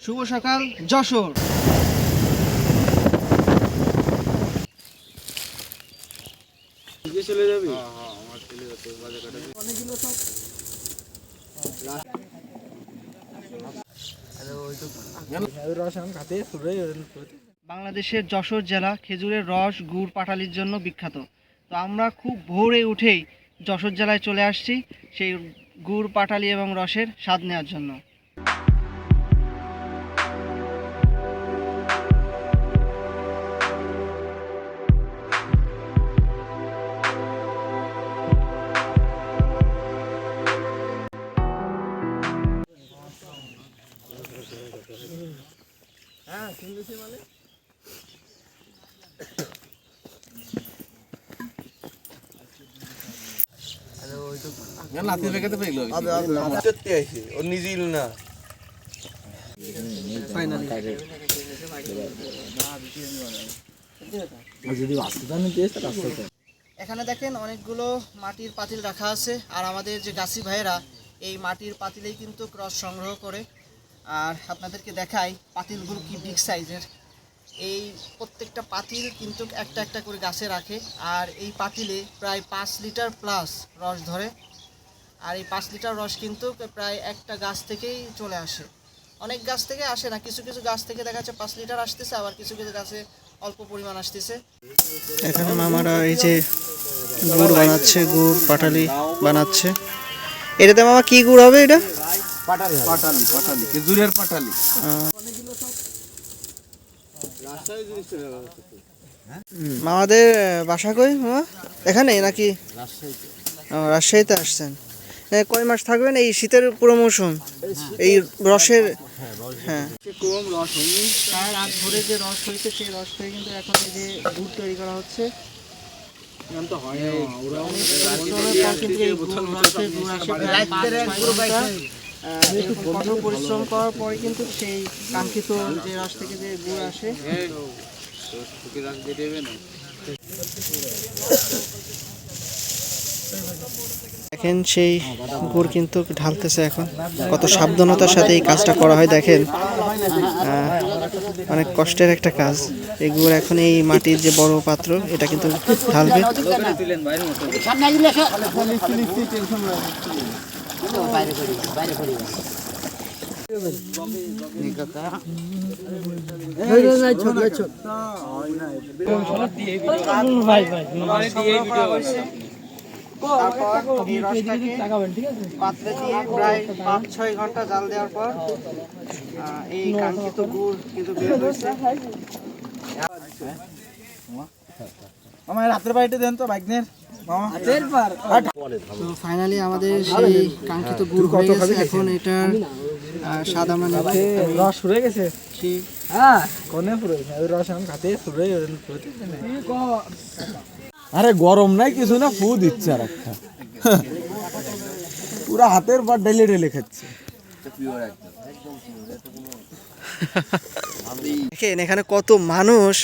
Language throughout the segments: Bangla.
শুভ সকাল যশোর। চলে যাবি? বাংলাদেশের যশোর জেলা খেজুরের রস, গুড়, পাটালির জন্য বিখ্যাত। তো আমরা খুব ভোরে উঠেই যশোর জেলায় চলে আসছি সেই গুড়, পাটালি এবং রসের স্বাদ নেওয়ার জন্য। হ্যাঁ, শুনতেছি মানে এখানে দেখেন অনেকগুলো মাটির পাতিল রাখা আছে, আর আমাদের যে গাছি ভাইয়েরা এই মাটির পাতিলেই কিন্তু রস সংগ্রহ করে। আর আপনাদেরকে দেখাই পাতিলগুলো কি বিগ সাইজের। এই প্রত্যেকটা পাতিল কিন্তু একটা একটা করে গাছে রাখে, আর এই পাতিলে প্রায় 5 লিটার প্লাস রস ধরে। আর এই 5 লিটার রস কিন্তু প্রায় একটা গাছ থেকেই চলে আসে। অনেক গাছ থেকে আসে না, কিছু কিছু গাছ থেকে দেখা যাচ্ছে 5 লিটার আসতেছে, আবার কিছু কিছু গাছে অল্প পরিমাণ আসতেছে। এখানে মামারা এই যে গুড় বানাচ্ছে, গুড় পাটালি বানাচ্ছে। এটাতে মামা কি গুড় হবে? এটা পাটালি পাটালি পাটালি খেজুরের পাটালি। মামাদের বাসা কই মামা? এখানে নাকি রাজশাহীতে আসছেন? কয় মাস থাকবেন এই শীতের পুরো মৌসুম এই রসের? হ্যাঁ, কম রস হয়নি, তার আগ ধরে যে রস হয়েছে সেই রস থেকে কিন্তু এখন এই যে গুড় তৈরি করা হচ্ছে। কঠোর পরিশ্রম করার পরে কিন্তু সেই কাঙ্ক্ষিত যে রস থেকে যে গুড় আসে। দেখেন সেই গুড় কিন্তু ঢালতেছে এখন। কত সাবধানতার সাথে এই কাজটা করা হয় দেখেন, অনেক কষ্টের একটা কাজ। এই গুড় এখন এই মাটির যে বড় পাত্র এটা কিন্তু ঢালবে। পাত্রে দিয়ে প্রায় 5-6 ঘন্টা জাল দেওয়ার পর এই কাঙ্ক্ষিত গুড় কিন্তু বের হয়েছে। রাতের বাড়িতে দেন তো বাইকনের ফাইনালি আমাদের সেই কাঙ্ক্ষিত গুড় হয়ে গেছে। এখন এটা স্বাদ আমরা নেব। রস ফুরে গেছে। হ্যাঁ, কোনে ফুরে ওই রস আমি খাতে ফুরে। আরে গরম নাই কিছু না, ফু দিচ্ছে আর একটা পুরা হাতের পর ডেলে ডেলে খাচ্ছে। দেখেন এখানে কত মানুষ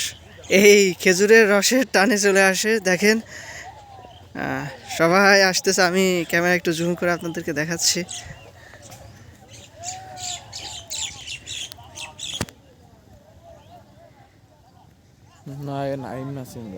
এই খেজুরের রসের টানে চলে আসে। দেখেন সবাই আসতেছে। আমি ক্যামেরা একটু জুম করে আপনাদেরকে দেখাচ্ছি। না নাইম না সিংহ